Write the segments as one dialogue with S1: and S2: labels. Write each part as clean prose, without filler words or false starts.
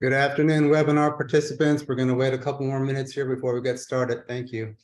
S1: Good afternoon, webinar participants. We're going to wait a couple more minutes here before we get started. Thank you.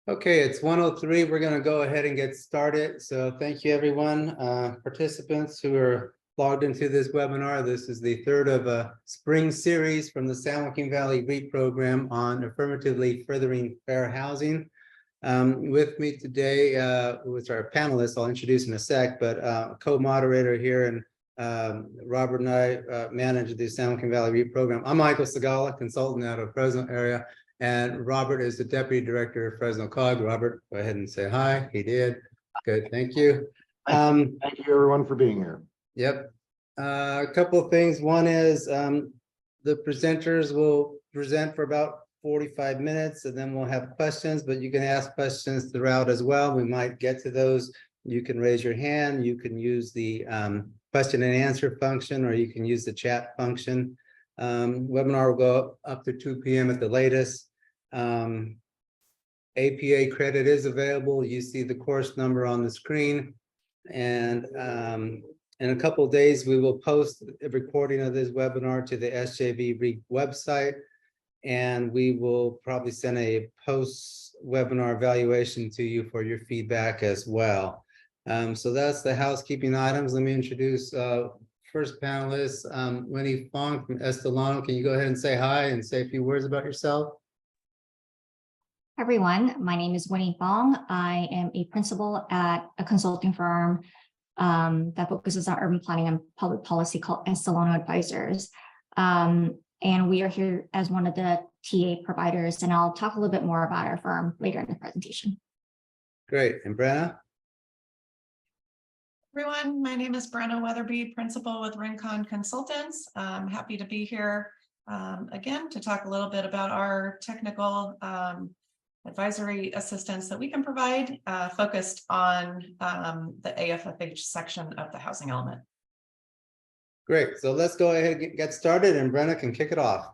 S1: Okay, it's 1:03. We're going to go ahead and get started. So thank you, everyone, participants who are logged into this webinar. This is the third of a spring series from the San Joaquin Valley REAP program on affirmatively furthering fair housing. With me today, with our panelists, I'll introduce in a sec, but co-moderator here, and Robert and I manage the San Joaquin Valley REAP program. I'm Michael Segala, consultant out of Fresno area. And Robert is the Deputy Director of Fresno COG. Robert, go ahead and say hi. He did. Good, thank you.
S2: Thank you everyone for being here.
S1: Yep. A couple of things. One is the presenters will present for about 45 minutes, and then we'll have questions, but you can ask questions throughout as well. We might get to those. You can raise your hand. You can use the question and answer function, or you can use the chat function. Webinar will go up to 2 p.m. at the latest. APA credit is available. You see the course number on the screen, and in a couple of days we will post a recording of this webinar to the SJV REAP website, and we will probably send a post webinar evaluation to you for your feedback as well. So that's the housekeeping items. Let me introduce first panelist, Winnie Fong from Estelano. Can you go ahead and say hi and say a few words about yourself?
S3: Everyone, my name is Winnie Fong. I am a principal at a consulting firm that focuses on urban planning and public policy called Estelano Advisors. And we are here as one of the TA providers, and I'll talk a little bit more about our firm later in the presentation.
S1: Great. And Brenna?
S4: Everyone, my name is Brenna Weatherby, principal with Rincon Consultants. I'm happy to be here again to talk a little bit about our technical advisory assistance that we can provide, focused on the AFFH section of the housing element.
S1: Great. So let's go ahead and get started, and Brenna can kick it off.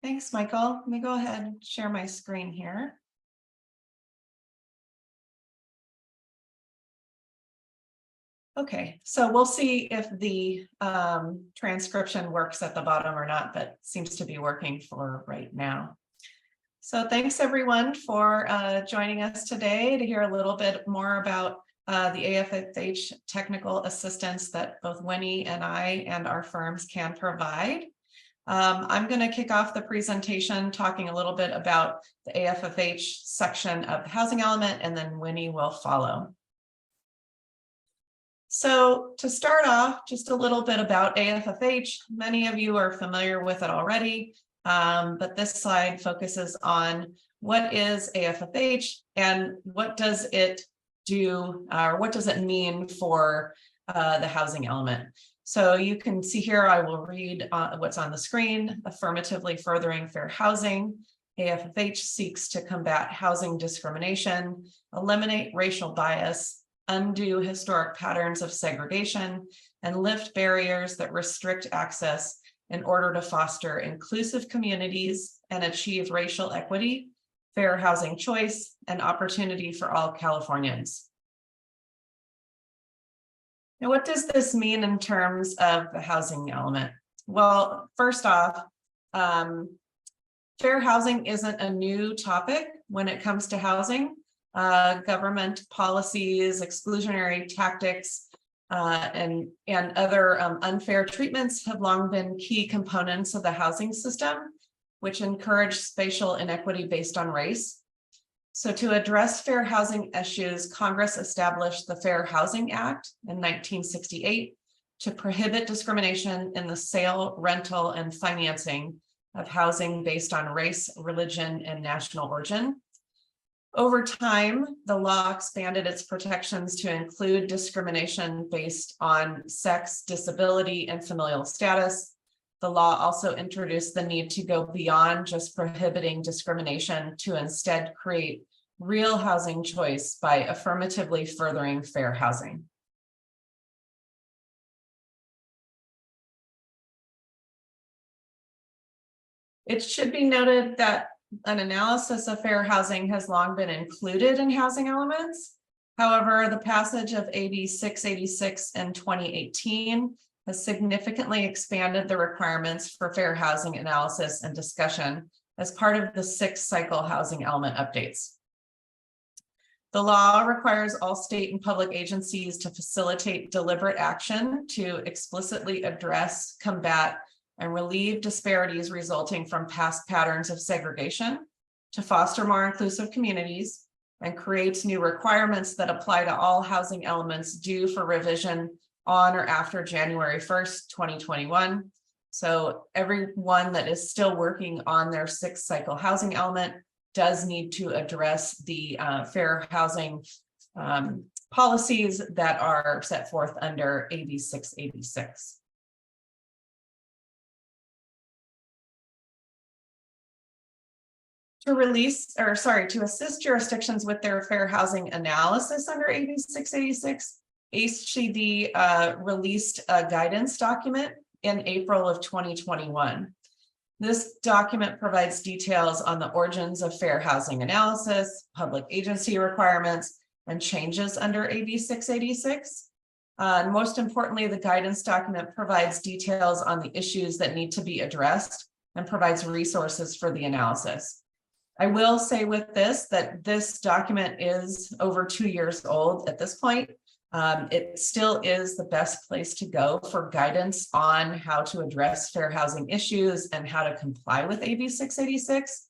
S4: Thanks, Michael. Let me go ahead and share my screen here. Okay, so we'll see if the transcription works at the bottom or not, but seems to be working for right now. So thanks everyone for joining us today to hear a little bit more about the AFFH technical assistance that both Winnie and I and our firms can provide. I'm going to kick off the presentation talking a little bit about the AFFH section of the housing element, and then Winnie will follow. So to start off, just a little bit about AFFH. Many of you are familiar with it already, but this slide focuses on what is AFFH and what does it do, or what does it mean for the housing element. So you can see here, I will read what's on the screen. Affirmatively furthering fair housing. AFFH seeks to combat housing discrimination, eliminate racial bias, undo historic patterns of segregation, and lift barriers that restrict access in order to foster inclusive communities and achieve racial equity, fair housing choice, and opportunity for all Californians. Now, what does this mean in terms of the housing element? Well, first off, fair housing isn't a new topic when it comes to housing. Government policies, exclusionary tactics, and other unfair treatments have long been key components of the housing system, which encourage spatial inequity based on race. So to address fair housing issues, Congress established the Fair Housing Act in 1968 to prohibit discrimination in the sale, rental, and financing of housing based on race, religion, and national origin. Over time, the law expanded its protections to include discrimination based on sex, disability, and familial status. The law also introduced the need to go beyond just prohibiting discrimination to instead create real housing choice by affirmatively furthering fair housing. It should be noted that an analysis of fair housing has long been included in housing elements. However, the passage of AB 686 in 2018 has significantly expanded the requirements for fair housing analysis and discussion as part of the 6th cycle housing element updates. The law requires all state and public agencies to facilitate deliberate action to explicitly address, combat, and relieve disparities resulting from past patterns of segregation, to foster more inclusive communities, and creates new requirements that apply to all housing elements due for revision on or after January 1st, 2021. So everyone that is still working on their 6th cycle housing element does need to address the fair housing policies that are set forth under AB 686. To assist jurisdictions with their fair housing analysis under AB 686, HCD released a guidance document in April of 2021. This document provides details on the origins of fair housing analysis, public agency requirements, and changes under AB 686. And most importantly, the guidance document provides details on the issues that need to be addressed and provides resources for the analysis. I will say with this that this document is over 2 years old at this point. It still is the best place to go for guidance on how to address fair housing issues and how to comply with AB 686.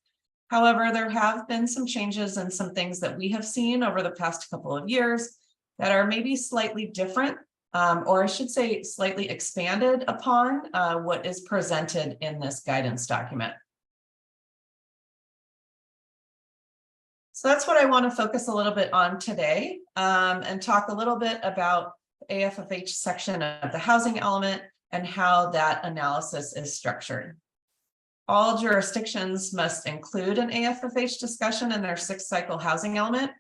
S4: However, there have been some changes and some things that we have seen over the past couple of years that are maybe slightly different, or I should say slightly expanded upon what is presented in this guidance document. So that's what I want to focus a little bit on today, and talk a little bit about the AFFH section of the housing element and how that analysis is structured. All jurisdictions must include an AFFH discussion in their 6th cycle housing element.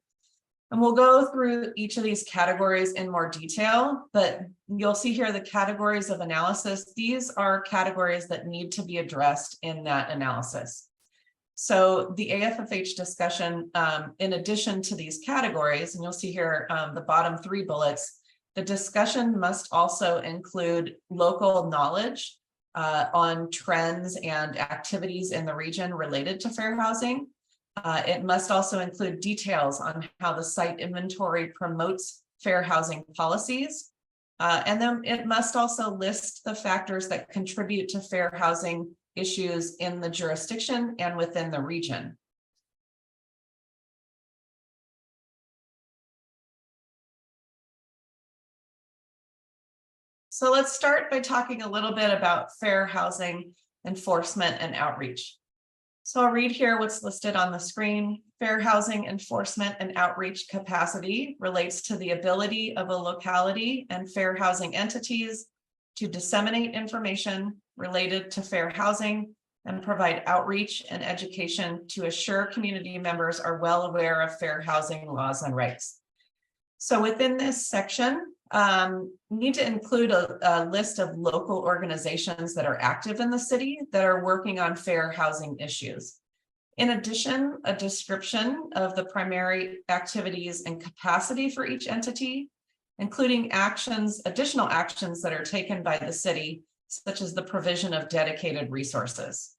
S4: And we'll go through each of these categories in more detail, but you'll see here the categories of analysis. These are categories that need to be addressed in that analysis. So the AFFH discussion, in addition to these categories, and you'll see here the bottom 3 bullets, the discussion must also include local knowledge on trends and activities in the region related to fair housing. It must also include details on how the site inventory promotes fair housing policies. And then it must also list the factors that contribute to fair housing issues in the jurisdiction and within the region. So let's start by talking a little bit about fair housing enforcement and outreach. So I'll read here what's listed on the screen. Fair housing enforcement and outreach capacity relates to the ability of a locality and fair housing entities to disseminate information related to fair housing and provide outreach and education to assure community members are well aware of fair housing laws and rights. So within this section, need to include a list of local organizations that are active in the city that are working on fair housing issues. In addition, a description of the primary activities and capacity for each entity, including additional actions that are taken by the city, such as the provision of dedicated resources.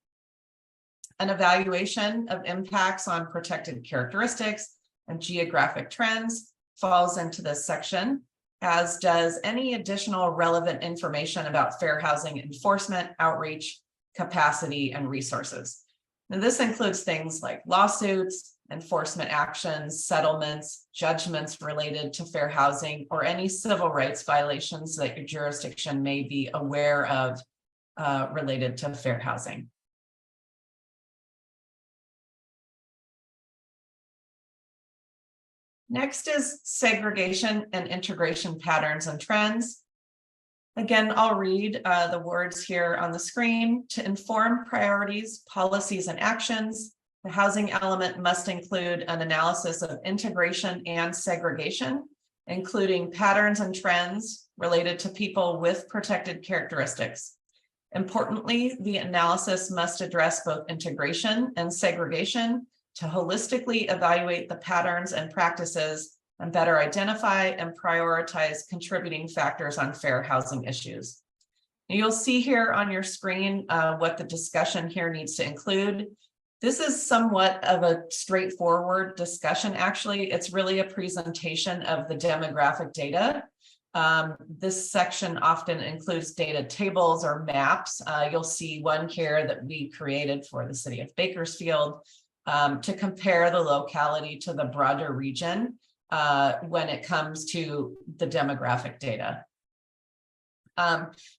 S4: An evaluation of impacts on protected characteristics and geographic trends falls into this section, as does any additional relevant information about fair housing enforcement, outreach, capacity, and resources. And this includes things like lawsuits, enforcement actions, settlements, judgments related to fair housing, or any civil rights violations that your jurisdiction may be aware of related to fair housing. Next is segregation and integration patterns and trends. Again, I'll read the words here on the screen. To inform priorities, policies, and actions, the housing element must include an analysis of integration and segregation, including patterns and trends related to people with protected characteristics. Importantly, the analysis must address both integration and segregation to holistically evaluate the patterns and practices and better identify and prioritize contributing factors on fair housing issues. You'll see here on your screen what the discussion here needs to include. This is somewhat of a straightforward discussion. Actually, it's really a presentation of the demographic data. This section often includes data tables or maps. You'll see one here that we created for the city of Bakersfield to compare the locality to the broader region when it comes to the demographic data.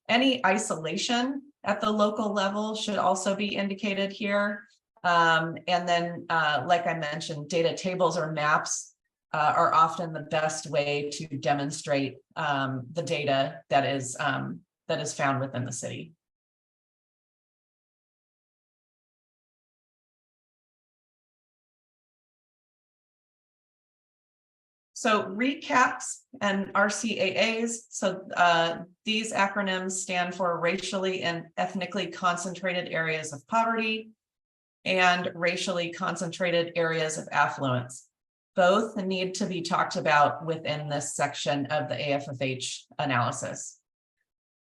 S4: Any isolation at the local level should also be indicated here. And then, like I mentioned, data tables or maps are often the best way to demonstrate the data that is found within the city. So recaps and RCAAs. So these acronyms stand for racially and ethnically concentrated areas of poverty and racially concentrated areas of affluence. Both need to be talked about within this section of the AFFH analysis.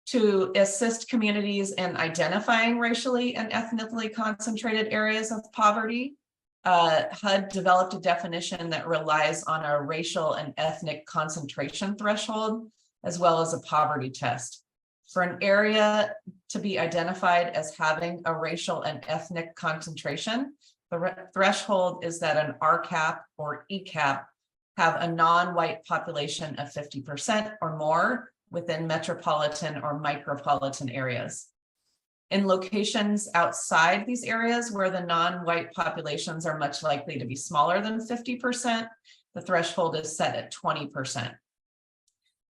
S4: To assist communities in identifying racially and ethnically concentrated areas of poverty, HUD developed a definition that relies on a racial and ethnic concentration threshold, as well as a poverty test. For an area to be identified as having a racial and ethnic concentration, the threshold is that an RCAP or ECAP have a non-white population of 50% or more within metropolitan or micropolitan areas. In locations outside these areas where the non-white populations are much likely to be smaller than 50%, the threshold is set at 20%.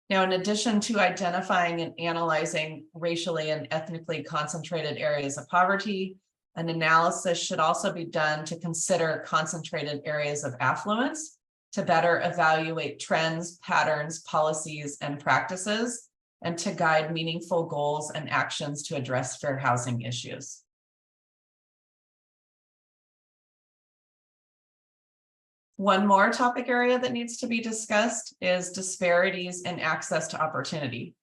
S4: Now, in addition to identifying and analyzing racially and ethnically concentrated areas of poverty, an analysis should also be done to consider concentrated areas of affluence to better evaluate trends, patterns, policies, and practices, and to guide meaningful goals and actions to address fair housing issues. One more topic area that needs to be discussed is disparities in access to opportunity.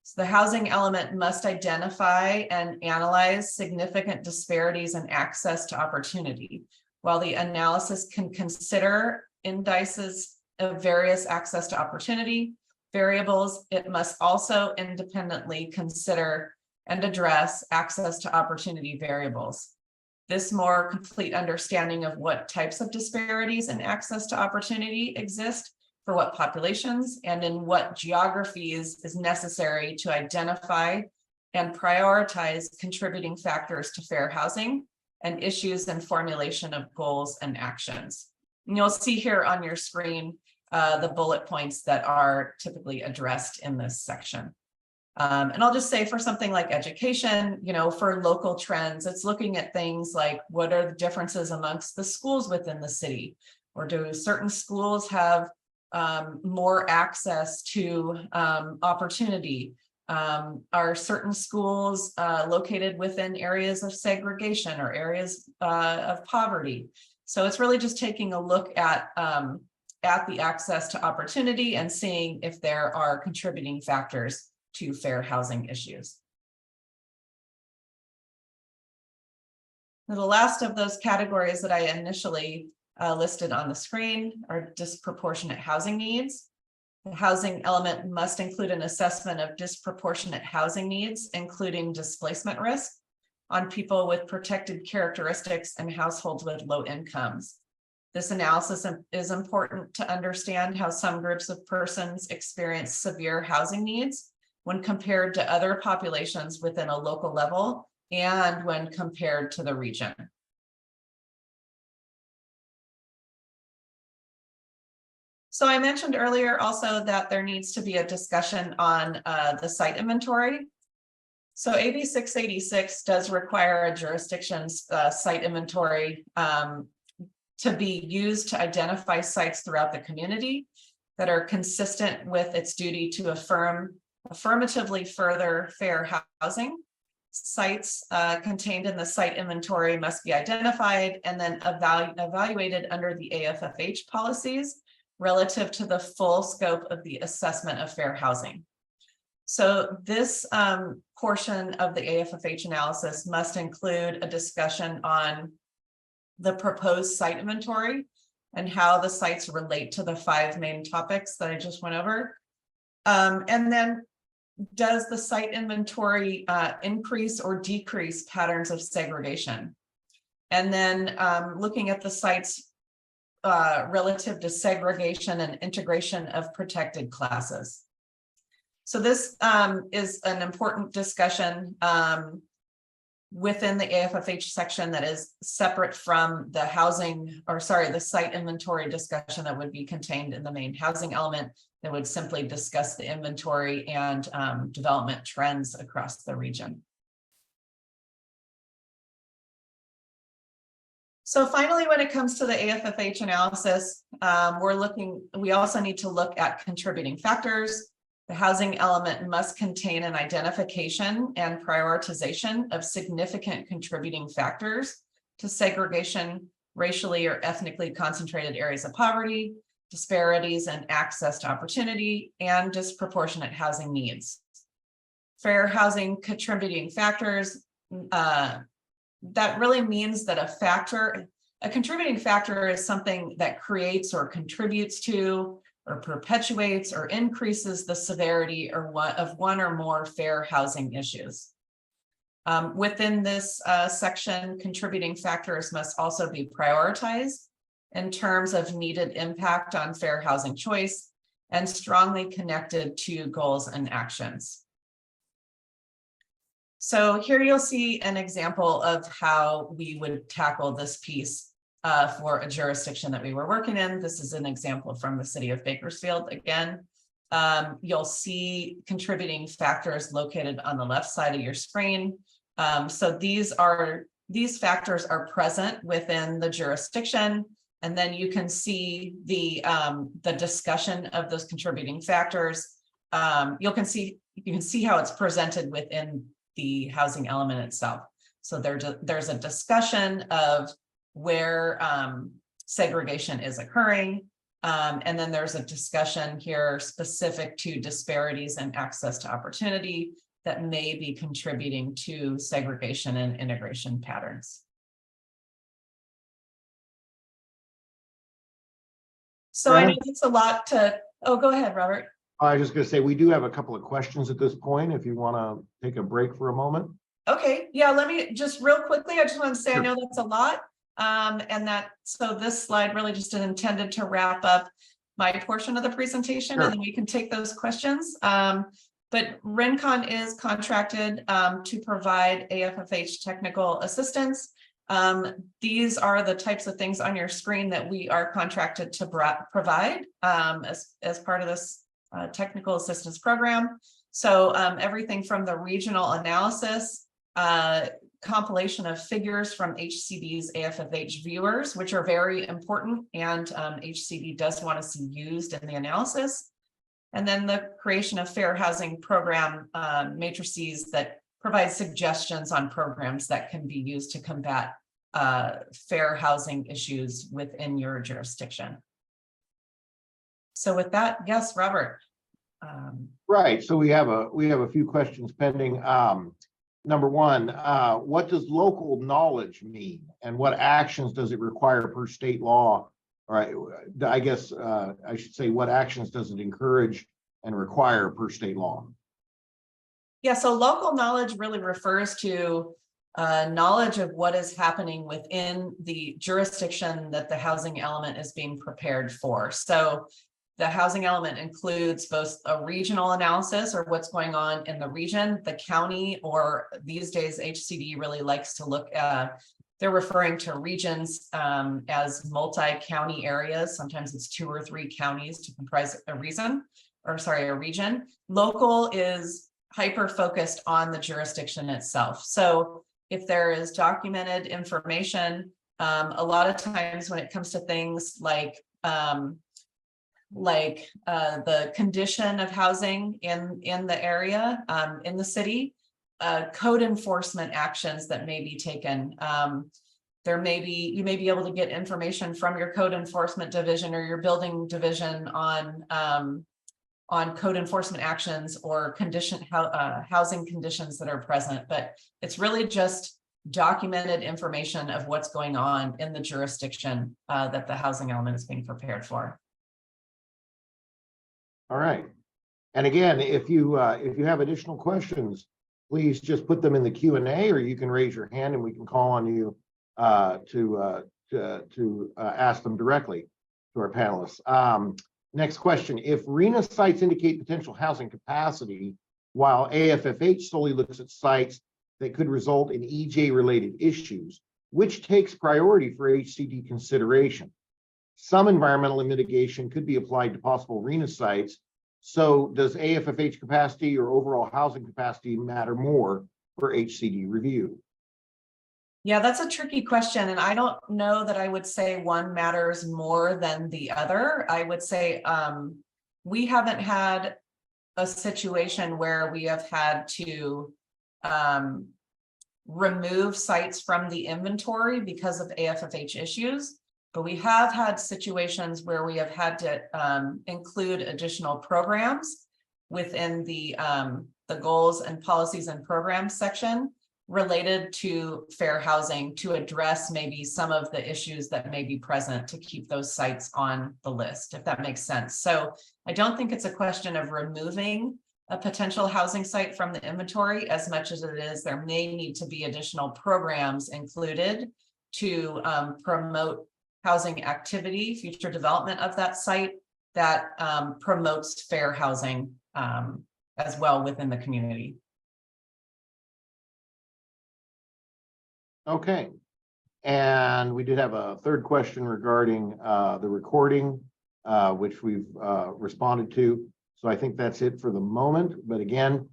S4: So the housing element must identify and analyze significant disparities in access to opportunity. While the analysis can consider indices of various access to opportunity variables, it must also independently consider and address access to opportunity variables. This more complete understanding of what types of disparities in access to opportunity exist for what populations and in what geographies is necessary to identify and prioritize contributing factors to fair housing and issues and formulation of goals and actions. And you'll see here on your screen the bullet points that are typically addressed in this section. And I'll just say for something like education, you know, for local trends, it's looking at things like what are the differences amongst the schools within the city, or do certain schools have more access to opportunity? Are certain schools located within areas of segregation or areas of poverty? So it's really just taking a look at the access to opportunity and seeing if there are contributing factors to fair housing issues. Now, the last of those categories that I initially listed on the screen are disproportionate housing needs. The housing element must include an assessment of disproportionate housing needs, including displacement risk on people with protected characteristics and households with low incomes. This analysis is important to understand how some groups of persons experience severe housing needs when compared to other populations within a local level and when compared to the region. So I mentioned earlier also that there needs to be a discussion on the site inventory. So AB 686 does require a jurisdiction's site inventory to be used to identify sites throughout the community that are consistent with its duty to affirmatively further fair housing. Sites contained in the site inventory must be identified and then evaluated under the AFFH policies relative to the full scope of the assessment of fair housing. So this portion of the AFFH analysis must include a discussion on the proposed site inventory and how the sites relate to the 5 main topics that I just went over. And then does the site inventory increase or decrease patterns of segregation? And then looking at the sites relative to segregation and integration of protected classes. So this is an important discussion within the AFFH section that is separate from the the site inventory discussion that would be contained in the main housing element that would simply discuss the inventory and development trends across the region. So finally, when it comes to the AFFH analysis, we also need to look at contributing factors. The housing element must contain an identification and prioritization of significant contributing factors to segregation, racially or ethnically concentrated areas of poverty, disparities in access to opportunity, and disproportionate housing needs. Fair housing contributing factors, that really means that a contributing factor is something that creates or contributes to or perpetuates or increases the severity of one or more fair housing issues. Within this section, contributing factors must also be prioritized in terms of needed impact on fair housing choice and strongly connected to goals and actions. So here you'll see an example of how we would tackle this piece for a jurisdiction that we were working in. This is an example from the city of Bakersfield. Again, you'll see contributing factors located on the left side of your screen. So these factors are present within the jurisdiction, and then you can see the discussion of those contributing factors. You can see how it's presented within the housing element itself. So there's a discussion of where segregation is occurring. And then there's a discussion here specific to disparities in access to opportunity that may be contributing to segregation and integration patterns. So I know it's a lot to, oh, go ahead, Robert.
S2: I was just going to say, we do have a couple of questions at this point, if you want to take a break for a moment.
S4: Okay, yeah, let me just real quickly, I just want to say,
S2: Sure.
S4: I know that's a lot. So this slide really just is intended to wrap up my portion of the presentation,
S2: Sure.
S4: and then we can take those questions. But Rincon is contracted to provide AFFH technical assistance. These are the types of things on your screen that we are contracted to provide as part of this technical assistance program. So everything from the regional analysis, compilation of figures from HCD's AFFH viewers, which are very important, and HCD does want to see used in the analysis. And then the creation of fair housing program matrices that provide suggestions on programs that can be used to combat fair housing issues within your jurisdiction. So with that, yes, Robert.
S2: Right, so we have a few questions pending. Number one, what does local knowledge mean, and what actions does it require per state law? All right, I guess I should say, what actions does it encourage and require per state law?
S4: Yeah, so local knowledge really refers to knowledge of what is happening within the jurisdiction that the housing element is being prepared for. So the housing element includes both a regional analysis, or what's going on in the region, the county, or these days HCD really likes to look at, they're referring to regions as multi-county areas. Sometimes it's 2 or 3 counties to comprise a region. Local is hyper-focused on the jurisdiction itself. So if there is documented information, a lot of times when it comes to things like the condition of housing in the area, in the city, code enforcement actions that may be taken. You may be able to get information from your code enforcement division or your building division on code enforcement actions or housing conditions that are present, but it's really just documented information of what's going on in the jurisdiction that the housing element is being prepared for.
S2: All right. And again, if you have additional questions, please just put them in the Q&A, or you can raise your hand and we can call on you to ask them directly to our panelists. Next question: if RENA sites indicate potential housing capacity, while AFFH solely looks at sites that could result in EJ related issues, which takes priority for HCD consideration? Some environmental mitigation could be applied to possible RENA sites. So does AFFH capacity or overall housing capacity matter more for HCD review?
S4: Yeah, that's a tricky question. And I don't know that I would say one matters more than the other. I would say we haven't had a situation where we have had to remove sites from the inventory because of AFFH issues. But we have had situations where we have had to include additional programs within the goals and policies and programs section related to fair housing to address maybe some of the issues that may be present to keep those sites on the list, if that makes sense. So I don't think it's a question of removing a potential housing site from the inventory as much as it is there may need to be additional programs included to promote housing activity, future development of that site that promotes fair housing as well within the community.
S2: Okay. And we did have a third question regarding the recording, which we've responded to. So I think that's it for the moment. But again,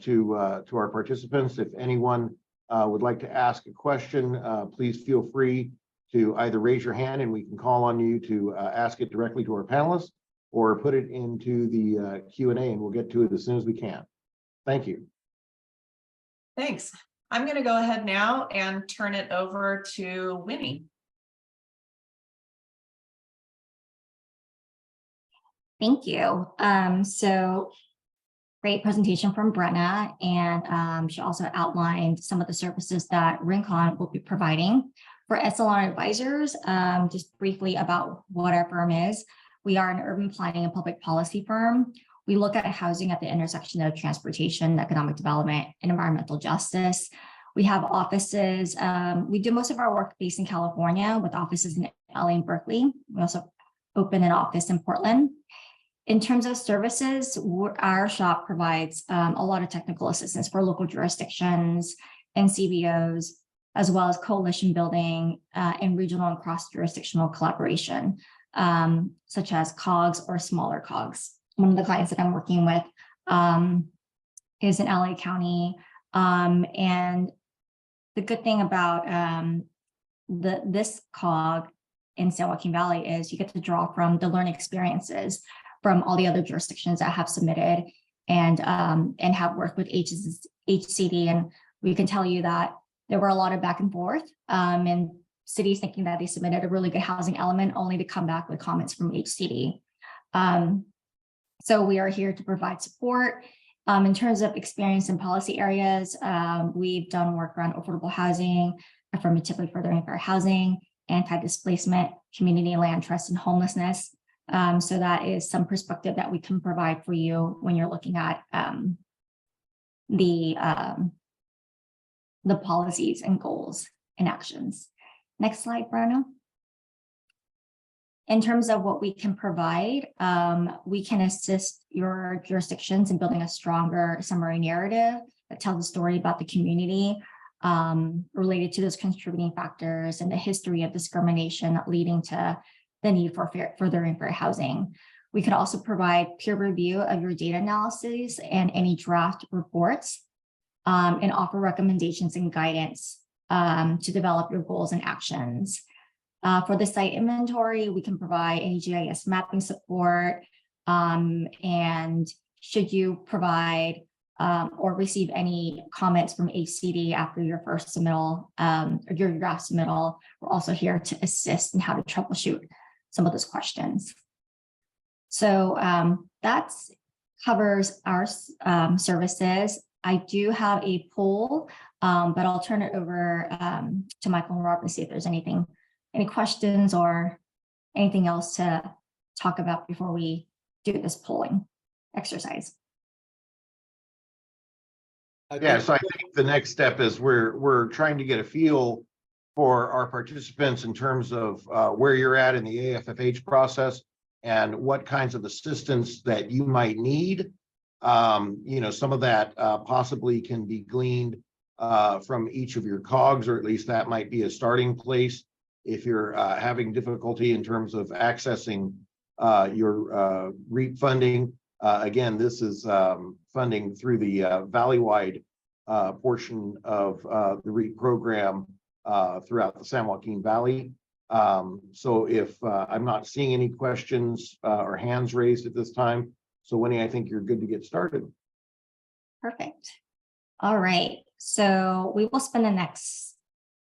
S2: to our participants, if anyone would like to ask a question, please feel free to either raise your hand and we can call on you to ask it directly to our panelists, or put it into the Q&A and we'll get to it as soon as we can. Thank you.
S4: Thanks. I'm going to go ahead now and turn it over to Winnie.
S3: Thank you. So great presentation from Brenna, and she also outlined some of the services that Rincon will be providing. For Essalon Advisors, just briefly about what our firm is. We are an urban planning and public policy firm. We look at housing at the intersection of transportation, economic development, and environmental justice. We have offices. We do most of our work based in California with offices in LA and Berkeley. We also open an office in Portland. In terms of services, our shop provides a lot of technical assistance for local jurisdictions and CBOs, as well as coalition building and regional and cross-jurisdictional collaboration, such as COGS or smaller COGS. One of the clients that I'm working with is in LA County. And the good thing about this COG in San Joaquin Valley is you get to draw from the learning experiences from all the other jurisdictions that have submitted and have worked with HCD. And we can tell you that there were a lot of back and forth and cities thinking that they submitted a really good housing element only to come back with comments from HCD. So we are here to provide support. In terms of experience in policy areas, we've done work around affordable housing, affirmatively furthering fair housing, anti-displacement, community land trust, and homelessness. So that is some perspective that we can provide for you when you're looking at the policies and goals and actions. Next slide, Bruno. In terms of what we can provide, we can assist your jurisdictions in building a stronger summary narrative that tells a story about the community related to those contributing factors and the history of discrimination leading to the need for furthering fair housing. We could also provide peer review of your data analyses and any draft reports and offer recommendations and guidance to develop your goals and actions. For the site inventory, we can provide any GIS mapping support, and should you provide or receive any comments from HCD after your first submittal or your draft submittal, we're also here to assist in how to troubleshoot some of those questions. So that covers our services. I do have a poll, but I'll turn it over to Michael and Rob to see if there's any questions or anything else to talk about before we do this polling exercise.
S2: Yeah, so I think the next step is we're trying to get a feel for our participants in terms of where you're at in the AFFH process and what kinds of assistance that you might need. Some of that possibly can be gleaned from each of your COGs, or at least that might be a starting place. If you're having difficulty in terms of accessing your REAP funding, again, this is funding through the Valleywide portion of the REAP program throughout the San Joaquin Valley. So if I'm not seeing any questions or hands raised at this time, so Winnie, I think you're good to get started.
S3: Perfect. All right. So we will spend the next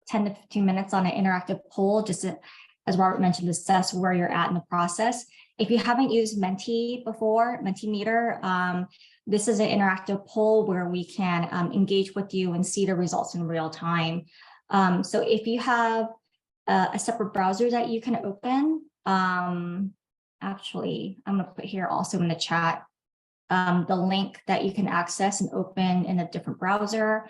S3: 10 to 15 minutes on an interactive poll, just to, as Robert mentioned, assess where you're at in the process. If you haven't used Menti before, Mentimeter, this is an interactive poll where we can engage with you and see the results in real time. So if you have a separate browser that you can open, actually, I'm going to put here also in the chat the link that you can access and open in a different browser.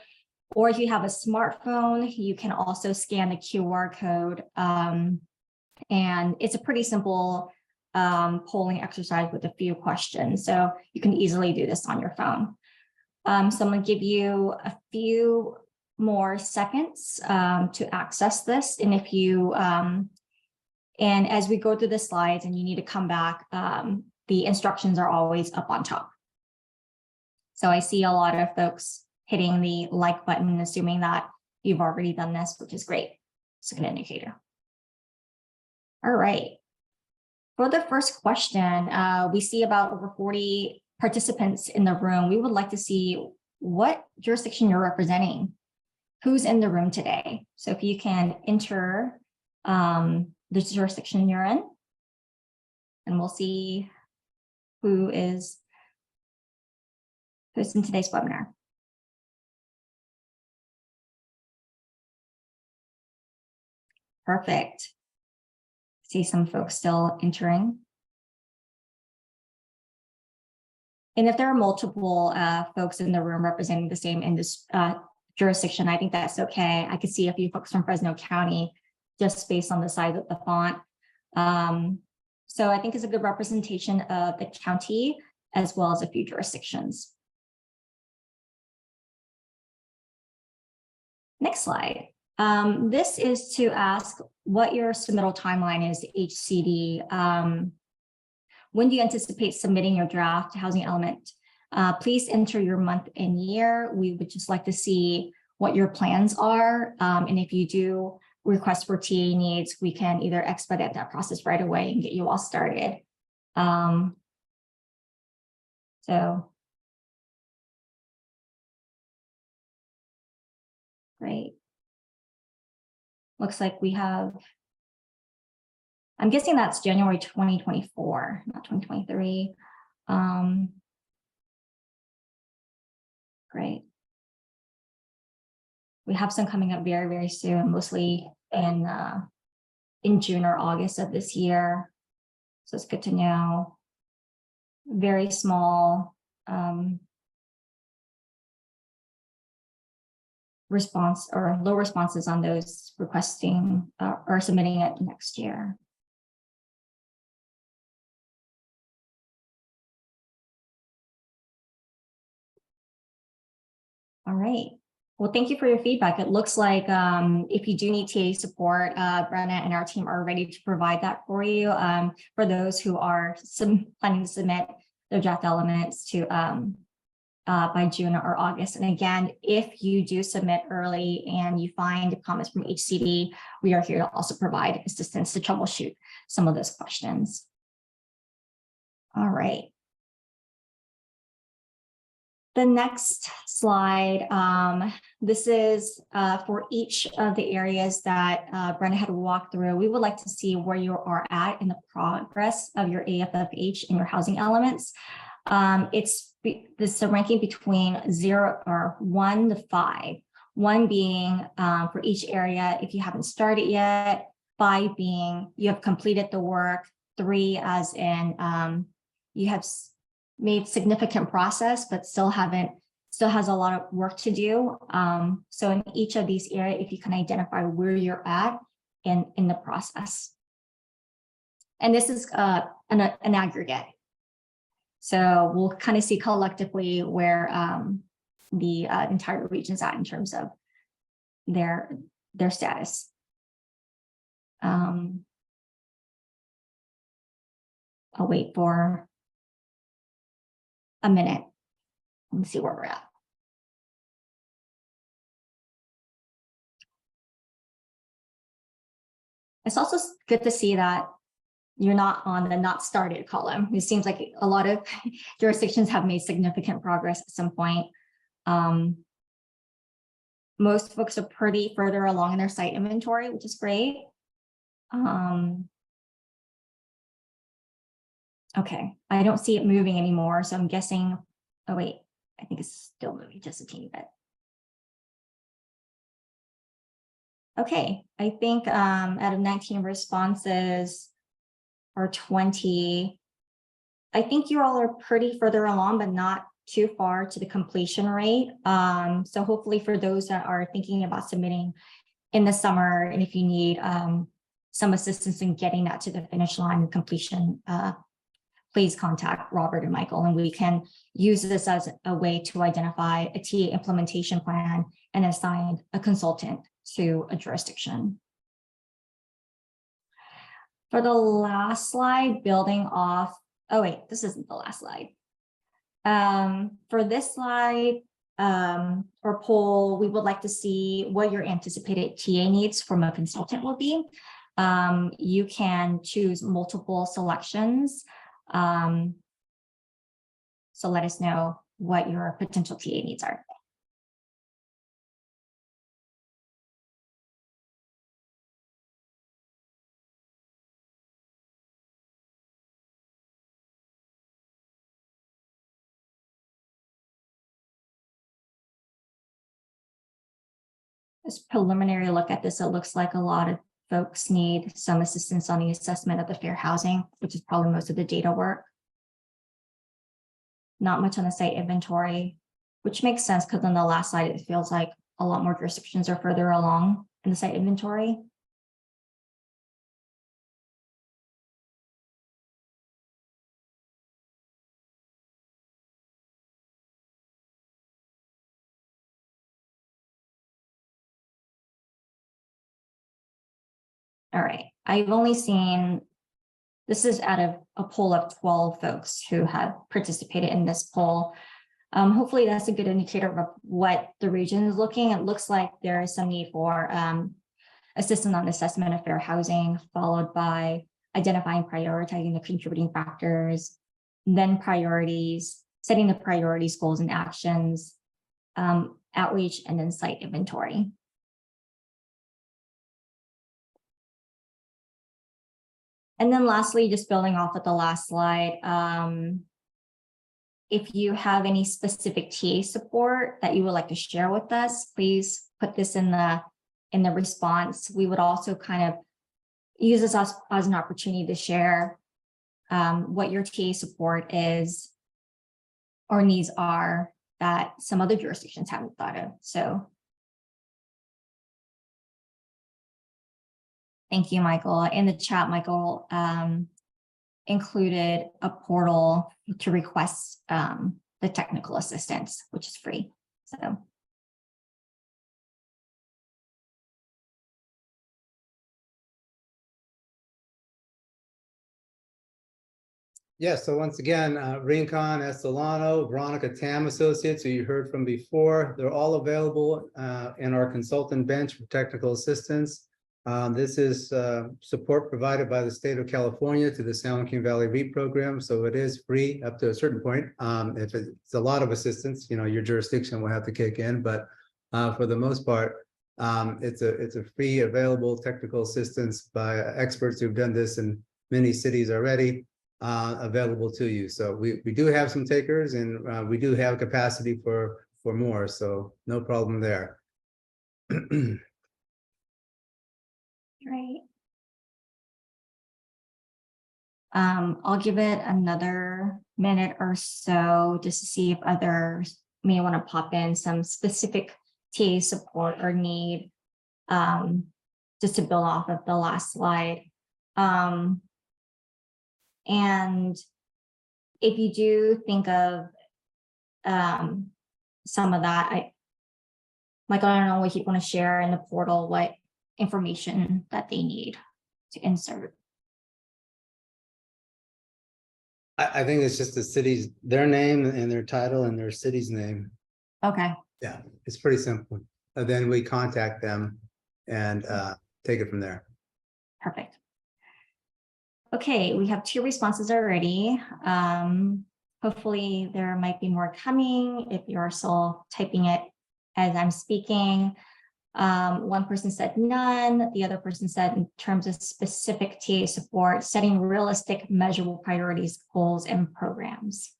S3: Or if you have a smartphone, you can also scan the QR code. And it's a pretty simple polling exercise with a few questions. So you can easily do this on your phone. So I'm going to give you a few more seconds to access this. And if you, and as we go through the slides and you need to come back, the instructions are always up on top. So I see a lot of folks hitting the like button, assuming that you've already done this, which is great. It's a good indicator. All right. For the first question, we see about over 40 participants in the room. We would like to see what jurisdiction you're representing. Who's in the room today? So if you can enter the jurisdiction you're in, and we'll see who's in today's webinar. Perfect. See some folks still entering. And if there are multiple folks in the room representing the same jurisdiction, I think that's okay. I could see a few folks from Fresno County just based on the size of the font. So I think it's a good representation of the county as well as a few jurisdictions. Next slide. This is to ask what your submittal timeline is to HCD. When do you anticipate submitting your draft housing element Please enter your month and year. We would just like to see what your plans are. And if you do request for TA needs, we can either expedite that process right away and get you all started. So great. Looks like we have, I'm guessing that's January 2024, not 2023. Great. We have some coming up very, very soon, mostly in June or August of this year. So it's good to know. Very small response or low responses on those requesting or submitting it next year. All right. Well, thank you for your feedback. It looks like if you do need TA support, Brenna and our team are ready to provide that for you. For those who are planning to submit their draft elements to by June or August. And again, if you do submit early and you find comments from HCD, we are here to also provide assistance to troubleshoot some of those questions. All right. The next slide, this is for each of the areas that Brenna had walked through. We would like to see where you are at in the progress of your AFFH and your housing elements. This is a ranking between 0 or 1 to 5. 1 being for each area, if you haven't started yet, 5 being you have completed the work, 3 as in you have made significant progress, but still has a lot of work to do. So in each of these areas, if you can identify where you're at in the process. And this is an aggregate. So we'll kind of see collectively where the entire region's at in terms of their status. I'll wait for a minute and see where we're at. It's also good to see that you're not on the not started column. It seems like a lot of jurisdictions have made significant progress at some point. Most folks are pretty further along in their site inventory, which is great. Okay, I don't see it moving anymore, so I'm guessing, oh wait, I think it's still moving just a teeny bit. Okay, I think out of 19 responses or 20, I think you all are pretty further along, but not too far to the completion rate. So hopefully for those that are thinking about submitting in the summer, and if you need some assistance in getting that to the finish line and completion, please contact Robert and Michael, and we can use this as a way to identify a TA implementation plan and assign a consultant to a jurisdiction. For the last slide, building off, oh wait, this isn't the last slide. For this slide or poll, we would like to see what your anticipated TA needs from a consultant will be. You can choose multiple selections. So let us know what your potential TA needs are. This preliminary look at this, it looks like a lot of folks need some assistance on the assessment of the fair housing, which is probably most of the data work. Not much on the site inventory, which makes sense because on the last slide, it feels like a lot more jurisdictions are further along in the site inventory. All right, I've only seen, this is out of a poll of 12 folks who have participated in this poll. Hopefully that's a good indicator of what the region is looking. It looks like there is some need for assistance on assessment of fair housing, followed by identifying, prioritizing the contributing factors, then priorities, setting the priorities, goals, and actions, outreach, and then site inventory. And then lastly, just building off of the last slide, if you have any specific TA support that you would like to share with us, please put this in the response. We would also kind of use this as an opportunity to share what your TA support is or needs are that some other jurisdictions haven't thought of. So thank you, Michael. In the chat, Michael included a portal to request the technical assistance, which is free. So
S1: yeah, so once again, Rincon, Estolano, Veronica Tam Associates, who you heard from before, they're all available in our consultant bench for technical assistance. This is support provided by the state of California to the San Joaquin Valley REAP program, so it is free up to a certain point. If it's a lot of assistance, you know, your jurisdiction will have to kick in, but for the most part, it's a free available technical assistance by experts who've done this in many cities already. Available to you. So we do have some takers, and we do have capacity for more, so no problem there.
S3: great. I'll give it another minute or so just to see if others may want to pop in some specific TA support or need, just to build off of the last slide. And if you do think of some of that, Michael, I don't know what you want to share in the portal, what information that they need to insert.
S1: I think it's just the city's, their name and their title and their city's name.
S3: Okay.
S1: Yeah, it's pretty simple. And then we contact them and take it from there.
S3: Perfect. Okay, we have 2 responses already. Hopefully there might be more coming if you're still typing it as I'm speaking. One person said none. The other person said in terms of specific TA support, setting realistic, measurable priorities, goals, and programs.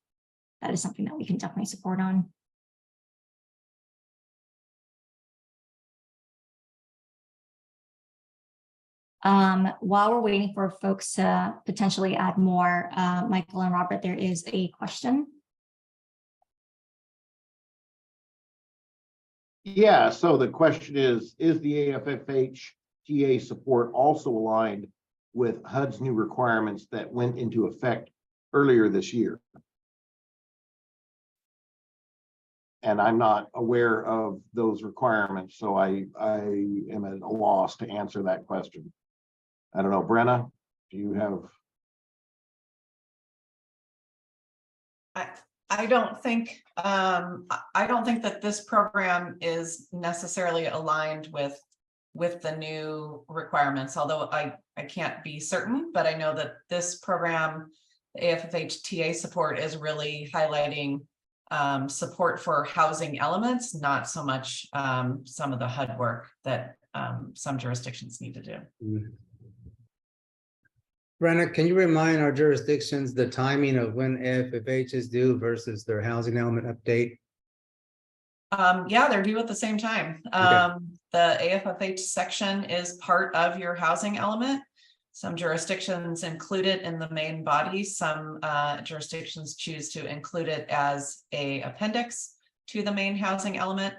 S3: That is something that we can definitely support on. While we're waiting for folks to potentially add more, Michael and Robert, there is a question.
S2: Yeah, so the question is the AFFH TA support also aligned with HUD's new requirements that went into effect earlier this year? And I'm not aware of those requirements, so I am at a loss to answer that question. I don't know, Brenna, do you have?
S4: I don't think that this program is necessarily aligned with the new requirements, although I can't be certain, but I know that this program, the AFFH TA support, is really highlighting support for housing elements, not so much some of the HUD work that some jurisdictions need to do.
S1: Mm-hmm. Brenna, can you remind our jurisdictions the timing of when AFFH is due versus their housing element update?
S4: Yeah, they're due at the same time.
S1: Okay.
S4: The AFFH section is part of your housing element. Some jurisdictions include it in the main body. Some jurisdictions choose to include it as an appendix to the main housing element.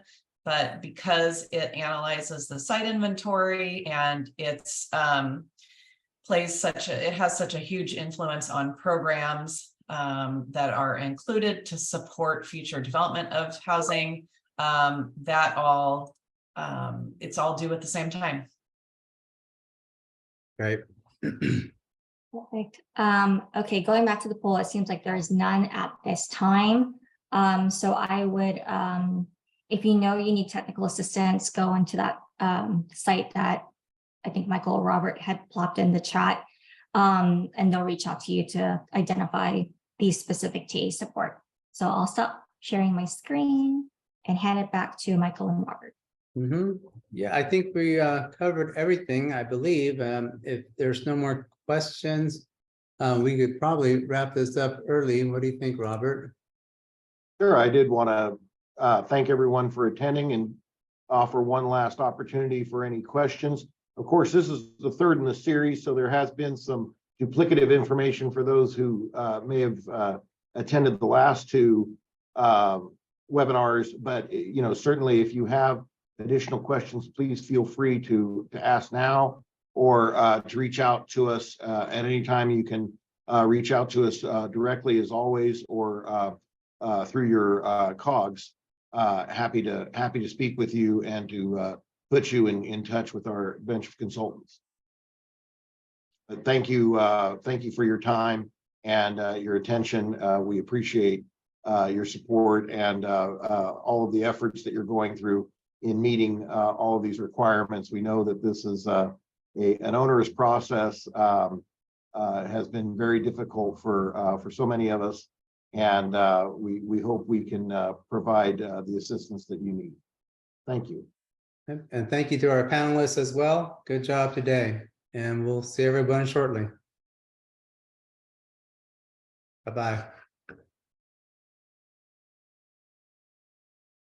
S4: But because it analyzes the site inventory and it's it has such a huge influence on programs that are included to support future development of housing, it's all due at the same time.
S1: Right.
S3: Perfect. Okay, going back to the poll, it seems like there is none at this time. So I would, if you know you need technical assistance, go into that site that I think Michael or Robert had plopped in the chat, and they'll reach out to you to identify the specific TA support. So I'll stop sharing my screen and hand it back to Michael and Robert.
S1: Yeah, I think we covered everything, I believe. If there's no more questions, we could probably wrap this up early. What do you think, Robert?
S2: Sure, I did want to thank everyone for attending and offer one last opportunity for any questions. Of course, this is the third in the series, so there has been some duplicative information for those who may have attended the last two webinars. But certainly, if you have additional questions, please feel free to ask now or to reach out to us at any time. You can reach out to us directly, as always, or through your COGS. Happy to speak with you and to put you in touch with our bench of consultants. But thank you for your time and your attention. We appreciate your support and all of the efforts that you're going through in meeting all of these requirements. We know that this is an onerous process, has been very difficult for so many of us, and we hope we can provide the assistance that you need. Thank you.
S1: And thank you to our panelists as well. Good job today, and we'll see everyone shortly. Bye-bye.